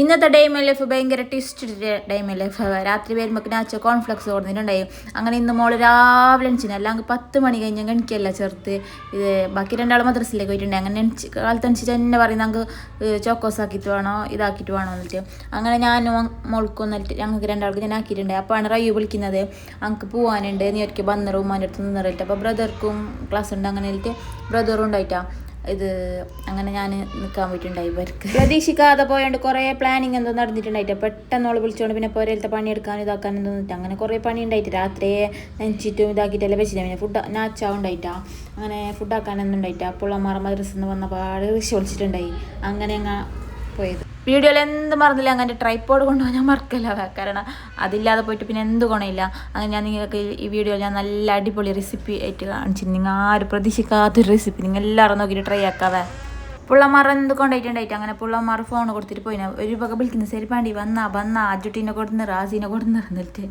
ഇന്നത്തെ day my life ഭയങ്കര twist day my life. രാത്രി വരുമ്പോൾ നാച്ച കോൺഫ്ലക്സ് കൊടുത്തിട്ടുണ്ടായി. അങ്ങനെ ഇന്ന് മോള് രാവിലെ എണിച്ചിന്. അല്ലെങ്കിൽ 10 മണി കഴിഞ്ഞാൽ എണിക്കല്ല ചെറുത്ത്. ഇത് ബാക്കി രണ്ടാൾ മദ്രസിലേക്ക് പോയിട്ടുണ്ടായി. അങ്ങനെ കാലത്ത് എണിച്ചിട്ട് എന്നെ പറയും നമുക്ക് ചോക്കോസ് ആക്കിയിട്ട് വേണോ ഇതാക്കിയിട്ട് വേണോ എന്നിട്ട്. അങ്ങനെ ഞാനും മോൾക്കും എന്നിട്ട് ഞങ്ങൾക്ക് രണ്ടാൾക്ക് ഞാൻ ആക്കിയിട്ടുണ്ടായി. അപ്പോഴാണ് റയ്യു വിളിക്കുന്നത്, നമുക്ക് പോകാനുണ്ട്, നീ ഒരിക്കൽ വന്നറ ഉമ്മാൻ്റെ അടുത്ത് നിന്നിട്ട്. അപ്പോൾ ബ്രദർക്കും ക്ലാസ് ഉണ്ട്. അങ്ങനെ ബ്രദറും ഉണ്ടായിട്ടാ ഇത്. അങ്ങനെ ഞാൻ നിൽക്കാൻ പോയിട്ടുണ്ടായി. ഇവർക്ക് പ്രതീക്ഷിക്കാതെ പോയോണ്ട് കുറേ പ്ലാനിങ് എന്തോ നടന്നിട്ടുണ്ടായിട്ട് പെട്ടെന്ന് ഓള് വിളിച്ചോണ്ട് പിന്നെ പോരലത്തെ പണിയെടുക്കാൻ ഇതാക്കാനും തോന്നിട്ട് അങ്ങനെ കുറേ പണി ഉണ്ടായിട്ട് രാത്രിയെ നെഞ്ചിട്ടും ഇതാക്കിയിട്ടെല്ലാം വെച്ചിട്ട് പിന്നെ ഫുഡ് നാച്ചാവുണ്ടായിട്ടാ. അങ്ങനെ ഫുഡാക്കാനൊന്നും ഉണ്ടായിട്ടാ. അപ്പോൾ അമ്മാറ മദ്രസിൽ നിന്ന് വന്ന പാട് ഋഷി വിളിച്ചിട്ടുണ്ടായി. അങ്ങനെ അങ്ങ് പോയത്. വീഡിയോയിൽ എന്ത് മറന്നില്ല, അങ്ങനെ ട്രൈപ്പോഡ് കൊണ്ടുപോകാൻ ഞാൻ മറക്കല്ല. കാരണം അതില്ലാതെ പോയിട്ട് പിന്നെ എന്ത് ഗുണമില്ല. അങ്ങനെ ഞാൻ നിങ്ങൾക്ക് ഈ വീഡിയോയിൽ ഞാൻ നല്ല അടിപൊളി റെസിപ്പി ആയിട്ട് കാണിച്ചു. നിങ്ങൾ ആരും പ്രതീക്ഷിക്കാത്തൊരു റെസിപ്പി നിങ്ങൾ എല്ലാവരും നോക്കിയിട്ട് ട്രൈ ആക്കാവേ. പിള്ളമാർ എന്ത് കൊണ്ടായിട്ടുണ്ടായിട്ട് അങ്ങനെ പിള്ളമാർ ഫോൺ കൊടുത്തിട്ട് പോയിന ഒരു വക വിളിക്കുന്നു, ശരി പാണ്ടി വന്നാ അജുട്ടീനെ കൊടുന്ന് റാസീനെ കൊടുന്ന് എന്നിട്ട്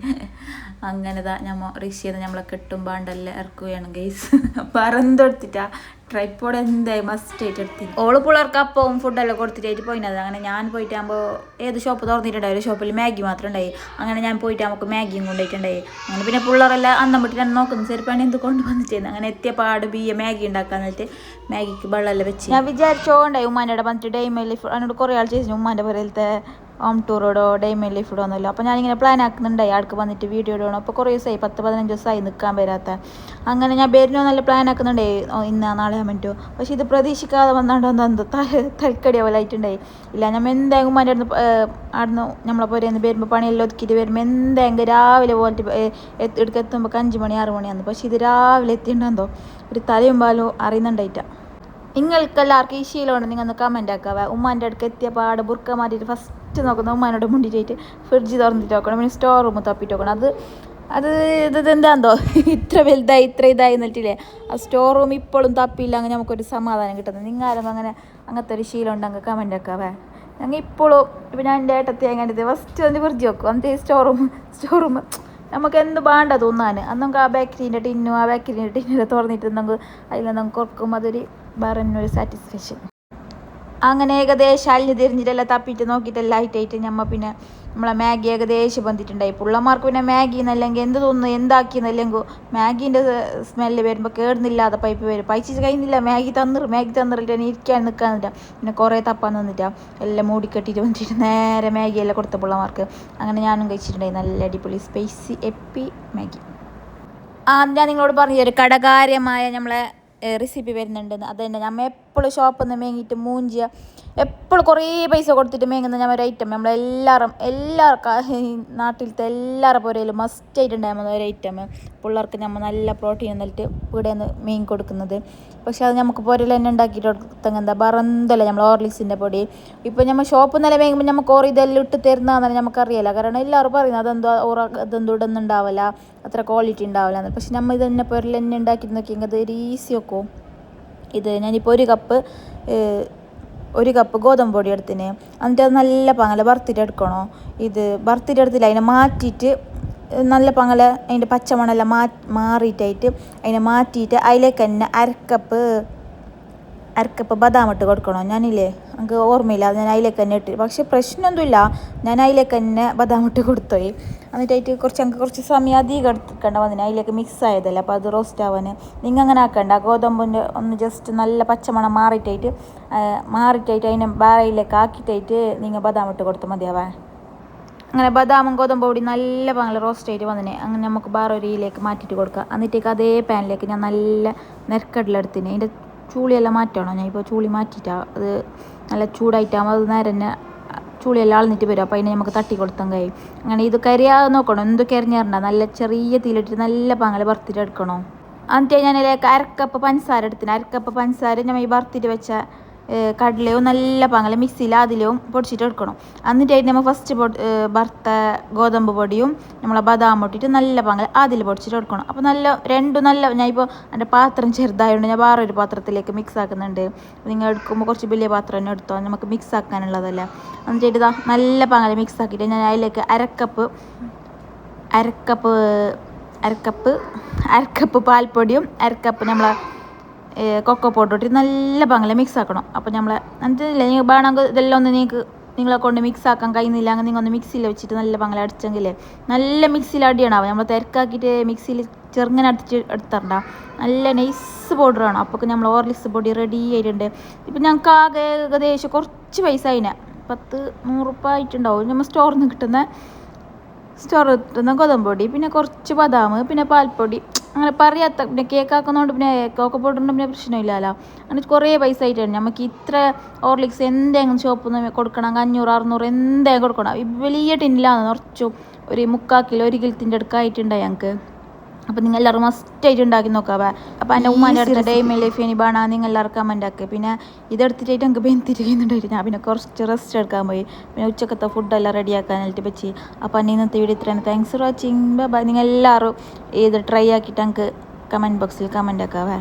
അങ്ങനെതാ ഞമ്മ ഋഷിയത് നമ്മളെ കെട്ടും പാണ്ടെല്ലാം ഇറക്കുകയാണ് ഗൈസ്. പറന്തെടുത്തിട്ടാ ട്രൈപ്പോഡ് എന്തായി മസ്റ്റ് ആയിട്ട് എടുത്തി. ഓള് പിള്ളേർക്ക് അപ്പവും ഫുഡെല്ലാം കൊടുത്തിട്ടായിട്ട് പോയിനത്. അങ്ങനെ ഞാൻ പോയിട്ടാകുമ്പോൾ ഏത് ഷോപ്പ് തുറന്നിട്ടുണ്ടായി, ഒരു ഷോപ്പിൽ മാഗി മാത്രം ഉണ്ടായി. അങ്ങനെ ഞാൻ പോയിട്ട് നമുക്ക് മാഗിയും കൊണ്ടുപോയിട്ടുണ്ടായി. അങ്ങനെ പിന്നെ പിള്ളേരെല്ലാം അന്നം വിട്ടിട്ട് നോക്കുന്നു, ശരി പണി എന്ത് കൊണ്ടുവന്നിട്ടേന്ന്. അങ്ങനെ എത്തിയ പാട് മാഗി ഉണ്ടാക്കാൻ എന്നിട്ട് മാഗിക്ക് വെള്ളമെല്ലാം വെച്ച് ഞാൻ വിചാരിച്ചോണ്ടായി ഉമ്മാൻ്റെ വന്നിട്ട് ഡേ മൈ ലൈഫ്. അതിനോട് കുറേ ആൾ ചോദിച്ചു ഉമ്മാൻ്റെ പുരയിലത്തെ ഹോം ടൂറോടോ ഡേ മൈ ലൈഫ് ഇടോന്നല്ലോ. അപ്പോൾ ഞാനിങ്ങനെ പ്ലാൻ ആക്കുന്നുണ്ടായി ആൾക്ക് വന്നിട്ട് വീഡിയോ ഇടണം. അപ്പോൾ കുറേ ദിവസമായി 10-15 ദിവസമായി നിൽക്കാൻ വരാത്ത. അങ്ങനെ ഞാൻ വരുന്നോ നല്ല പ്ലാൻ ആക്കുന്നുണ്ടായി, ഇന്ന് നാളെ പറ്റോ. പക്ഷേ ഇത് പ്രതീക്ഷിക്കാതെ വന്നാണ്ടോ എന്തോ തൽക്കടിയ പോലെ ആയിട്ടുണ്ടായി. ഇല്ല നമ്മൾ എന്തായാലും ഉമ്മാൻ്റെ അവിടുന്ന് നമ്മളെ പുരയിൽ വരുമ്പോൾ പണിയെല്ലാം ഒതുക്കിയിട്ട് വരുമ്പോൾ എന്തായാലും രാവിലെ പോയിട്ട് എത്തുമ്പോൾ 5 മണി 6 മണിയാന്ന്. പക്ഷേ ഇത് രാവിലെ എത്തിയിട്ടുണ്ടോ ഒരു തലയും പാലും അറിയുന്നുണ്ടായിട്ടാ. നിങ്ങൾക്കെല്ലാവർക്കും ഈ ശീലമുണ്ട്, നിങ്ങൾ ഒന്ന് കമൻറ്റ് ആക്കാവേ. ഉമ്മാൻ്റെ അടുക്ക് എത്തിയ പാട് ബുർക്ക മാറ്റിയിട്ട് ഫസ്റ്റ് നോക്കുന്നത് ഉമ്മാനോട് മുണ്ടിയിട്ട് ഫ്രിഡ്ജ് തുറന്നിട്ട് നോക്കണം, പിന്നെ സ്റ്റോർ റൂം തപ്പിയിട്ട് നോക്കണം. അത് ഇതെന്താന്തോ ഇത്ര വലുതായി ഇത്ര ഇതായി എന്നിട്ടില്ലേ. ആ സ്റ്റോർ റൂം ഇപ്പോഴും തപ്പിയില്ല, അങ്ങനെ നമുക്കൊരു സമാധാനം കിട്ടുന്നത്. നിങ്ങളാരും അങ്ങനത്തെ ഒരു ശീലം ഉണ്ടെങ്കിൽ കമൻറ്റ് ആക്കാവേ. ഞങ്ങൾ ഇപ്പോഴും ഇപ്പം ഞാൻ എൻ്റെ ഏട്ടത്തി അങ്ങനെ ഫസ്റ്റ് വന്ന് ഫ്രിഡ്ജ് വെക്കും, എന്നിട്ട് സ്റ്റോർ റൂം നമുക്ക് എന്ത് വേണ്ട തോന്നാൻ. അന്നൊക്കെ ആ ബേക്കറീൻ്റെ ടിന്നിൽ തുറന്നിട്ട് നമുക്ക് അതിലെന്തെങ്കിലും കുറക്കും, അതൊരു വേറെ ഒരു സാറ്റിസ്ഫാക്ഷൻ. അങ്ങനെ ഏകദേശം അലിഞ്ഞ് തിരിഞ്ഞിട്ടെല്ലാം തപ്പിയിട്ട് നോക്കിയിട്ടെല്ലാം ആയിട്ടായിട്ട് നമ്മൾ പിന്നെ നമ്മളെ മാഗി ഏകദേശം വന്നിട്ടുണ്ടായി. പിള്ളമാർക്ക് പിന്നെ മാഗി എന്നല്ലെങ്കിൽ എന്ത് തോന്നുന്നു എന്താക്കിയെന്നല്ലെങ്കിൽ മാഗീൻ്റെ സ്മെല്ല് വരുമ്പോൾ കേടുന്നില്ലാതെ പൈപ്പ് വരും. പൈസ കഴിയുന്നില്ല, മാഗി തന്നിട്ട് ഇരിക്കാൻ നിൽക്കാന്നില്ല. പിന്നെ കുറേ തപ്പാൻ നിന്നിട്ടാ എല്ലാം മൂടിക്കെട്ടിയിട്ട് വന്നിട്ട് നേരെ മാഗിയെല്ലാം കൊടുത്ത പിള്ളമാർക്ക്. അങ്ങനെ ഞാനും കഴിച്ചിട്ടുണ്ടായി നല്ല അടിപൊളി സ്പൈസി എപ്പി മാഗി. ഞാൻ നിങ്ങളോട് പറഞ്ഞു ഒരു കടകാര്യമായ നമ്മളെ റെസിപ്പി വരുന്നുണ്ടെന്ന്. അത് തന്നെ നമ്മൾ എപ്പോഴും ഷോപ്പിൽ നിന്ന് മേങ്ങിയിട്ട് മൂഞ്ചിയ എപ്പോഴും കുറേ പൈസ കൊടുത്തിട്ട് മേങ്ങുന്ന ഞാൻ ഒരു ഐറ്റം എല്ലാവർക്കും നാട്ടിലത്തെ എല്ലാവരുടെ പുരയിലും മസ്റ്റായിട്ടുണ്ടാകുന്ന ഒരു ഐറ്റം. പിള്ളേർക്ക് നമ്മൾ നല്ല പ്രോട്ടീൻ എന്നിട്ട് ഇവിടെ നിന്ന് മീൻ കൊടുക്കുന്നത്. പക്ഷെ അത് നമുക്ക് പുരയിൽ തന്നെ ഉണ്ടാക്കിയിട്ട് കൊടുത്തെന്താ ബറന്തല്ല നമ്മൾ ഓർലിക്സിൻ്റെ പൊടി. ഇപ്പോൾ നമ്മൾ ഷോപ്പിൽ നിന്നെല്ലാം മേങ്ങുമ്പോൾ നമുക്ക് ഓർ ഇതെല്ലാം ഇട്ട് തരുന്നതെന്ന് നമുക്കറിയില്ല. കാരണം എല്ലാവരും പറയുന്നത് അതെന്തോ ഇടുന്നുണ്ടാവില്ല, അത്ര ക്വാളിറ്റി ഉണ്ടാവില്ല. പക്ഷെ നമ്മൾ ഇത് തന്നെ പുരയിൽ തന്നെ ഉണ്ടാക്കിയിട്ട് നോക്കിയെങ്കിൽ അത് ഒരു ഈസി വെക്കും. ഇത് ഞാനിപ്പോൾ ഒരു കപ്പ് ഗോതമ്പ് പൊടി എടുത്തിന്. എന്നിട്ട് അത് നല്ല പങ്ങല വറുത്തിട്ട് എടുക്കണോ. ഇത് വറുത്തിട്ട് എടുത്തില്ല, അതിനെ മാറ്റിയിട്ട് നല്ല പങ്ങല അതിൻ്റെ പച്ചമണെല്ലാം മാറിയിട്ടായിട്ട് അതിനെ മാറ്റിയിട്ട് അതിലേക്ക് തന്നെ അരക്കപ്പ് ബദാം ഇട്ട് കൊടുക്കണോ. ഞാനില്ലേ എനിക്ക് ഓർമ്മയില്ല, അത് ഞാൻ അതിലേക്ക് തന്നെ ഇട്ട്. പക്ഷേ പ്രശ്നമൊന്നുമില്ല, ഞാൻ അതിലേക്ക് തന്നെ ബദാം ഇട്ട് കൊടുത്തോയി. എന്നിട്ടായിട്ട് കുറച്ച് സമയം അധികം എടുക്കേണ്ട വന്നിന്, അതിലേക്ക് മിക്സ് ആയതല്ല. അപ്പോൾ അത് റോസ്റ്റ് ആവാൻ നിങ്ങൾ അങ്ങനെ ആക്കണ്ട. ഗോതമ്പിൻ്റെ ഒന്ന് ജസ്റ്റ് നല്ല പച്ചമണം മാറിയിട്ടായിട്ട് അതിനെ ബാരയിലേക്ക് ആക്കിയിട്ടായിട്ട് നിങ്ങൾ ബദാം ഇട്ട് കൊടുത്താൽ മതിയാവേ. അങ്ങനെ ബദാമും ഗോതമ്പ് പൊടി നല്ല പങ്കൽ റോസ്റ്റ് ആയിട്ട് വന്നിനെ. അങ്ങനെ നമുക്ക് ബാറൊരിയിലേക്ക് മാറ്റിയിട്ട് കൊടുക്കുക. എന്നിട്ടേക്ക് അതേ പാനിലേക്ക് ഞാൻ നല്ല നെൽക്കടലെടുത്തിന്. അതിൻ്റെ ചൂളിയെല്ലാം മാറ്റണോ. ഞാൻ ഇപ്പോൾ ചൂളി മാറ്റിയിട്ടാണ്, അത് നല്ല ചൂടായിട്ടാകുമ്പോൾ അത് നേരെ തന്നെ ചൂളിയെല്ലാം അളന്നിട്ട് വരും. അപ്പോൾ അതിനെ നമുക്ക് തട്ടി കൊടുത്താൽ കഴിയും. അങ്ങനെ ഇത് കരിയാതെ നോക്കണം, എന്ത് കരിഞ്ഞിരണ്ട നല്ല ചെറിയ തീയിലിട്ടിട്ട് നല്ല പങ്കൽ വറുത്തിട്ട് എടുക്കണോ. എന്നിട്ട് ഞാൻ അതിലേക്ക് അരക്കപ്പ് പഞ്ചസാര എടുത്തിന്. അരക്കപ്പ് പഞ്ചസാര നമ്മൾ ഈ വറുത്തിട്ട് വെച്ച കടലയും നല്ല പങ്കൽ മിക്സിയിൽ അതിലും പൊടിച്ചിട്ട് എടുക്കണം. എന്നിട്ടായിട്ട് നമ്മൾ ഫസ്റ്റ് വറുത്ത ഗോതമ്പ് പൊടിയും നമ്മളെ ബദാം ഇട്ടിട്ട് നല്ല പങ്കൽ അതിൽ പൊടിച്ചിട്ട് എടുക്കണം. അപ്പോൾ ഞാൻ ഇപ്പോൾ എൻ്റെ പാത്രം ചെറുതായതുകൊണ്ട് ഞാൻ വേറെ ഒരു പാത്രത്തിലേക്ക് മിക്സ് ആക്കുന്നുണ്ട്. നിങ്ങൾ എടുക്കുമ്പോൾ കുറച്ച് വലിയ പാത്രം തന്നെ എടുത്തോ, നമുക്ക് മിക്സ് ആക്കാനുള്ളതല്ല. എന്നിട്ട് നല്ല പങ്കൽ മിക്സ് ആക്കിയിട്ട് ഞാൻ അതിലേക്ക് അരക്കപ്പ് പാൽപ്പൊടിയും അരക്കപ്പ് നമ്മളെ കൊക്കോ പൗഡർ ഇട്ടിട്ട് നല്ല പങ്കൽ മിക്സ് ആക്കണം. അപ്പോൾ എന്നിട്ടില്ല നിങ്ങൾ വേണമെങ്കിൽ ഇതെല്ലാം ഒന്ന് നിങ്ങൾക്ക് നിങ്ങളെ കൊണ്ട് മിക്സ് ആക്കാൻ കഴിയുന്നില്ല, അങ്ങനെ നിങ്ങൾ ഒന്ന് മിക്സിയിൽ വെച്ചിട്ട് നല്ല പങ്കല അടിച്ചെങ്കിൽ നല്ല മിക്സിയിൽ അടിയണാവും. നമ്മൾ തിരക്കാക്കിയിട്ട് മിക്സിയിൽ ചെറുങ്ങനെ എടുത്തണ്ട, നല്ല നൈസ് പൗഡർ ആണ്. അപ്പോൾ നമ്മൾ ഹോർലിക്സ് പൊടി റെഡി ആയിട്ടുണ്ട്. ഇപ്പം ഞങ്ങൾക്ക് ആകെ ഏകദേശം കുറച്ച് പൈസ അതിനെ 100-100 രൂപ ആയിട്ടുണ്ടാവും. നമ്മൾ സ്റ്റോറിൽ നിന്ന് കിട്ടുന്ന ഗോതമ്പ് പൊടി, പിന്നെ കുറച്ച് ബദാം, പിന്നെ പാൽപ്പൊടി, അങ്ങനെ പറയാത്ത. പിന്നെ കേക്ക് ആക്കുന്നതുകൊണ്ട് പിന്നെ കോക്ക പൗഡറിൻ്റെ പിന്നെ പ്രശ്നമില്ലല്ലോ. അങ്ങനെ കുറേ പൈസ ആയിട്ടാണ് നമുക്ക് ഇത്ര ഹോർലിക്സ് എന്തെങ്കിലും ഷോപ്പിൽ നിന്ന് കൊടുക്കണം. 500-600 എന്തെങ്കിലും കൊടുക്കണം. ഈ വലിയ ടിന്നിലാണ് നിറച്ചും ഒരു 3/4 കിലോ 1 കിലത്തിൻ്റെ അടുക്കായിട്ടുണ്ടായി ഞങ്ങൾക്ക്. അപ്പം നിങ്ങൾ എല്ലാവരും മസ്റ്റായിട്ട് ഉണ്ടാക്കി നോക്കാവേ. അപ്പം എൻ്റെ ഉമ്മാൻ്റെ അടുത്ത് ഡെയിമി ലൈഫ് ഇനി വേണം നിങ്ങൾ എല്ലാവരും കമൻ്റ് ആക്കുക. പിന്നെ ഇതെടുത്തിട്ടായിട്ട് ഞങ്ങൾക്ക് ബെന്തിട്ട് കഴിയുന്നുണ്ടായിരുന്നു. ഞാൻ പിന്നെ കുറച്ച് റെസ്റ്റ് എടുക്കാൻ പോയി. പിന്നെ ഉച്ചക്കത്തെ ഫുഡെല്ലാം റെഡിയാക്കാനായിട്ട് വെച്ച്. അപ്പം ഇന്നത്തെ വീഡിയോ ഇത്രയാണ്. Thanks for watching. ബൈ. നിങ്ങൾ എല്ലാവരും ഇത് ട്രൈ ആക്കിയിട്ട് ഞങ്ങൾക്ക് കമൻറ്റ് ബോക്സിൽ കമൻ്റ് ആക്കാവേ.